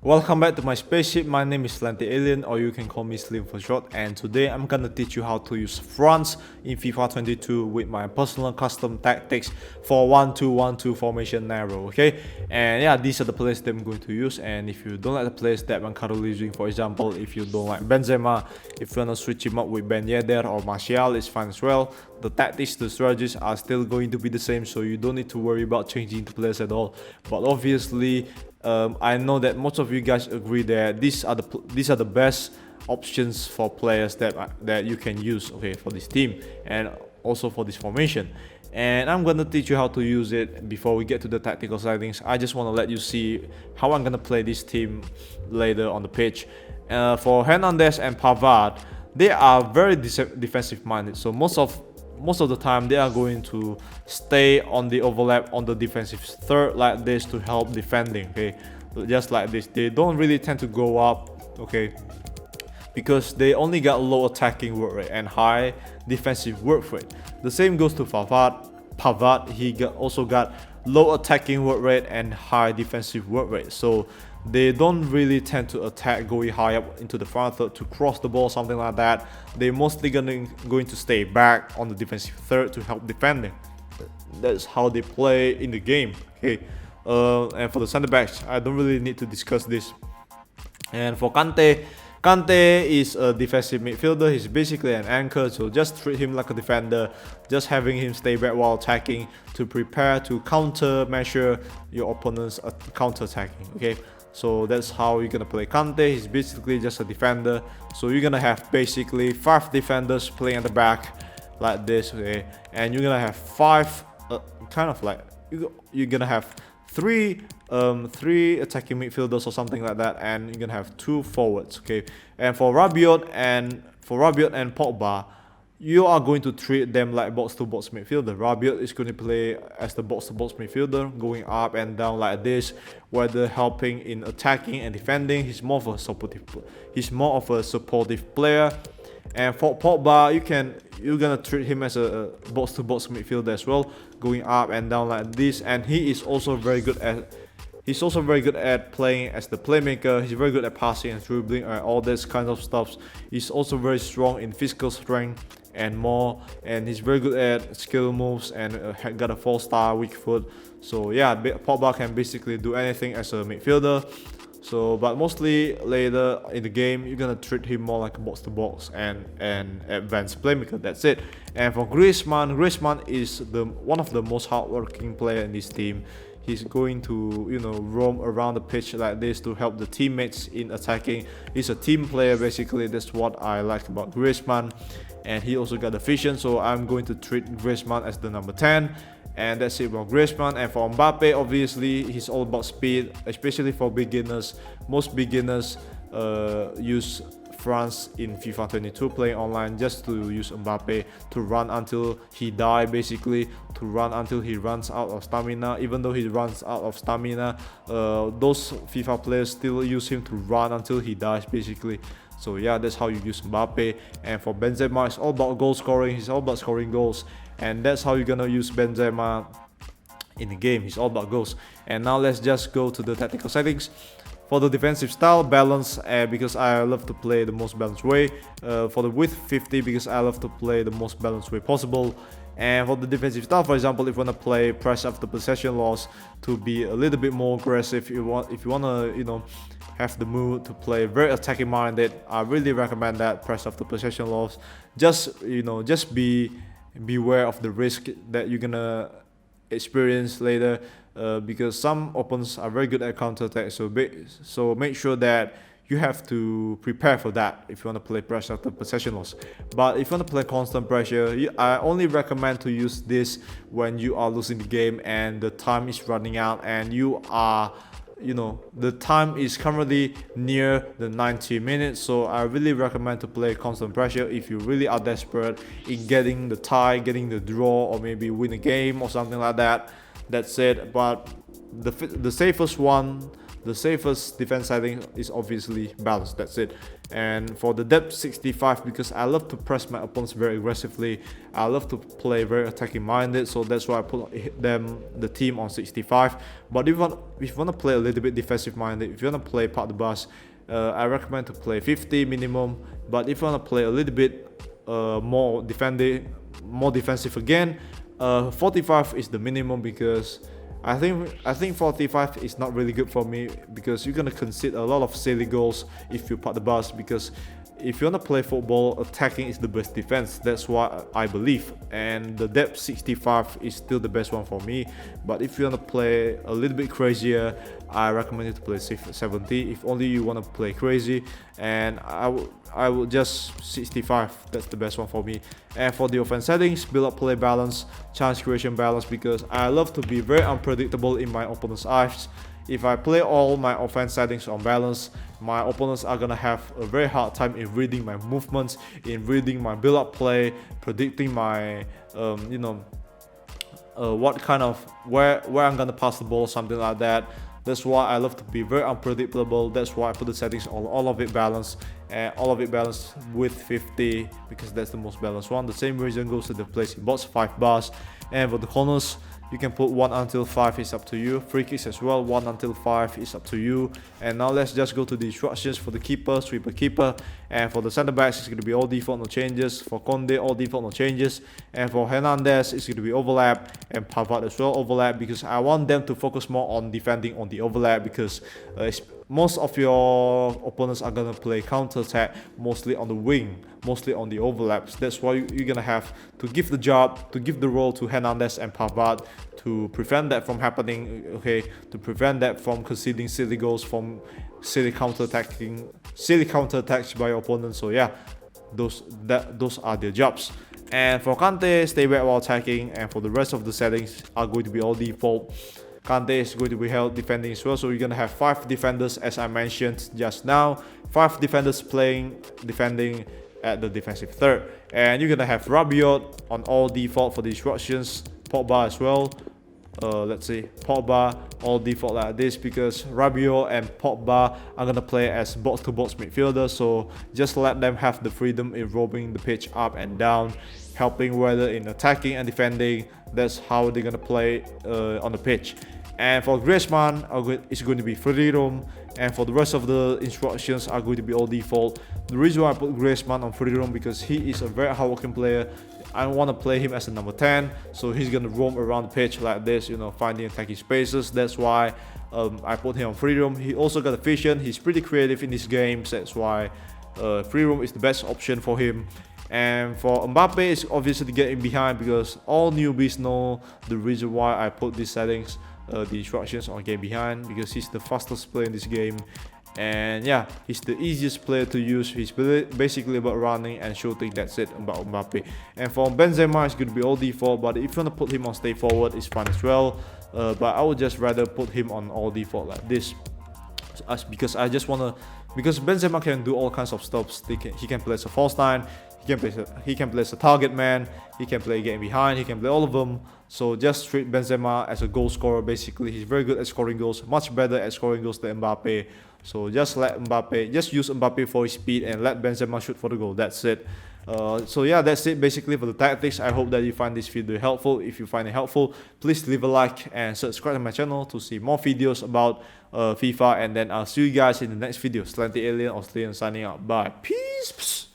Welcome back to my spaceship. My name is Slanty Alien, or you can call me Slim for short, and today I'm gonna teach you how to use fronts in FIFA 22 with my personal custom tactics for 1-2-1-2 formation narrow, okay? And yeah, these are the plays that I'm going to use, and if you don't like the plays that I'm currently using, for example, if you don't like Benzema, if you wanna switch him up with Ben Yedder or Martial, it's fine as well. The tactics, the strategies are still going to be the same, so you don't need to worry about changing the players at all. But obviously, I know that most of you guys agree that these are the best options for players that you can use, okay, for this team and also for this formation. And I'm gonna teach you how to use it. Before we get to the tactical settings, I just want to let you see how I'm gonna play this team later on the pitch. For Hernandez and Pavard, they are very defensive minded, so most of the time they are going to stay on the overlap on the defensive third like this to help defending, okay, just like this. They don't really tend to go up, okay, because they only got low attacking work rate and high defensive work rate. The same goes to Pavard. He also got low attacking work rate and high defensive work rate, so they don't really tend to attack going high up into the front third to cross the ball, something like that. They're mostly going to stay back on the defensive third to help defending. That's how they play in the game, okay. And for the center backs, I don't really need to discuss this. And for Kante is a defensive midfielder. He's basically an anchor, so just treat him like a defender, just having him stay back while attacking to prepare to counter measure your opponent's counter attacking, okay. So that's how you're gonna play Kante. He's basically just a defender, so you're gonna have basically 5 defenders playing at the back like this, okay, and you're gonna have 5 kind of like you're gonna have three attacking midfielders or something like that, and you're gonna have 2 forwards, okay. And for Rabiot and Pogba, you are going to treat them like box-to-box midfielder. Rabiot is going to play as the box-to-box midfielder, going up and down like this, whether helping in attacking and defending. He's more of a supportive player. And for Pogba, you're gonna treat him as a box-to-box midfielder as well, going up and down like this. And he is also very good at playing as the playmaker. He's very good at passing and dribbling and all this kind of stuff. He's also very strong in physical strength and more, and he's very good at skill moves and got a 4-star weak foot. So yeah, Pogba can basically do anything as a midfielder. So, but mostly later in the game, you're gonna treat him more like a box-to-box and advanced playmaker. That's it. And for Griezmann is one of the most hardworking player in this team. He's going to, roam around the pitch like this to help the teammates in attacking. He's a team player basically. That's what I like about Griezmann. And he also got the vision, so I'm going to treat Griezmann as the number 10. And that's it about Griezmann. And for Mbappe, obviously, he's all about speed, especially for beginners. Most beginners use France in FIFA 22 playing online just to use Mbappe to run until he dies, basically, to run until he runs out of stamina. Even though he runs out of stamina, those FIFA players still use him to run until he dies, basically. So yeah, that's how you use Mbappe. And for Benzema, it's all about goal scoring. He's all about scoring goals, and that's how you're gonna use Benzema in the game. He's all about goals. And now let's just go to the tactical settings. For the defensive style, balance, because I love to play the most balanced way. For the width, 50, because I love to play the most balanced way possible. And for the defensive style, for example, if you want to play press after possession loss to be a little bit more aggressive, if you want to, have the mood to play very attacking minded, I really recommend that press after possession loss. Just beware of the risk that you're gonna experience later, because some opponents are very good at counter attack. So make sure that you have to prepare for that if you want to play pressure after possession loss. But if you want to play constant pressure, I only recommend to use this when you are losing the game and the time is running out, and the time is currently near the 90 minutes. So I really recommend to play constant pressure if you really are desperate in getting the tie, getting the draw, or maybe win a game or something like that. That's it. But the safest one The safest defense setting is obviously balance, that's it. And for the depth 65, because I love to press my opponents very aggressively, I love to play very attacking minded, so that's why I put the team on 65. But if you want to play a little bit defensive minded, if you want to play part the bus, I recommend to play 50 minimum. But if you want to play a little bit more defensive again, 45 is the minimum, because I think 45 is not really good for me, because you're gonna concede a lot of silly goals if you part the bus. Because if you wanna play football, attacking is the best defense. That's what I believe, and the depth 65 is still the best one for me. But if you wanna play a little bit crazier, I recommend you to play 70. If only you wanna play crazy, and I would just 65. That's the best one for me. And for the offense settings, build up play balance, chance creation balance, because I love to be very unpredictable in my opponent's eyes. If I play all my offense settings on balance, my opponents are gonna have a very hard time in reading my movements, in reading my build up play, predicting my what kind of where I'm gonna pass the ball, something like that. That's why I love to be very unpredictable. That's why I put the settings on all of it balanced, and all of it balanced with 50, because that's the most balanced one. The same reason goes to the placing bots, 5 bars. And for the corners, you can put 1 until 5, is up to you. Free kicks as well, 1 until 5 is up to you. And now let's just go to the instructions for the keeper, sweeper keeper. And for the center backs, it's going to be all default, no changes. For Conde, all default, no changes. And for Hernandez, it's going to be overlap, and Pavard as well overlap, because I want them to focus more on defending on the overlap, because most of your opponents are going to play counter attack mostly on the wing, mostly on the overlaps. That's why you're going to have to give the job, to give the role to Hernandez and Pavard to prevent that from happening, okay, to prevent that from conceding silly goals, from silly counter attacks by your opponent. So yeah, those are their jobs. And for Kante, stay back while attacking, and for the rest of the settings are going to be all default. Kante is going to be held defending as well, so you're going to have 5 defenders, as I mentioned just now. 5 defenders defending at the defensive third. And you're going to have Rabiot on all default for the instructions, Pogba as well. Let's see, Pogba all default like this, because Rabiot and Pogba are gonna play as box-to-box midfielders, so just let them have the freedom in roaming the pitch up and down, helping whether in attacking and defending. That's how they're gonna play on the pitch. And for Griezmann, it's going to be free roam, and for the rest of the instructions are going to be all default. The reason why I put Griezmann on free roam, because he is a very hardworking player. I want to play him as a number 10, so he's gonna roam around the pitch like this, finding attacking spaces. That's why I put him on free roam. He also got efficient. He's pretty creative in these games. That's why free roam is the best option for him. And for Mbappe, it's obviously getting behind, because all newbies know the reason why I put these settings, the instructions on getting behind, because he's the fastest player in this game. And yeah, he's the easiest player to use. He's basically about running and shooting. That's it about Mbappe. And for Benzema, it's going to be all default, but if you want to put him on stay forward, it's fine as well. But I would just rather put him on all default like this, because I just want to, because Benzema can do all kinds of stuff. He can play as a false 9, he can play as a target man, he can play getting behind, he can play all of them. So just treat Benzema as a goal scorer. Basically, he's very good at scoring goals, much better at scoring goals than Mbappe. So just use Mbappe for his speed, and let Benzema shoot for the goal. That's it. So yeah, that's it basically for the tactics. I hope that you find this video helpful. If you find it helpful, please leave a like and subscribe to my channel to see more videos about FIFA. And then I'll see you guys in the next video. Slanty Alien or Slanty signing out. Bye. Peace.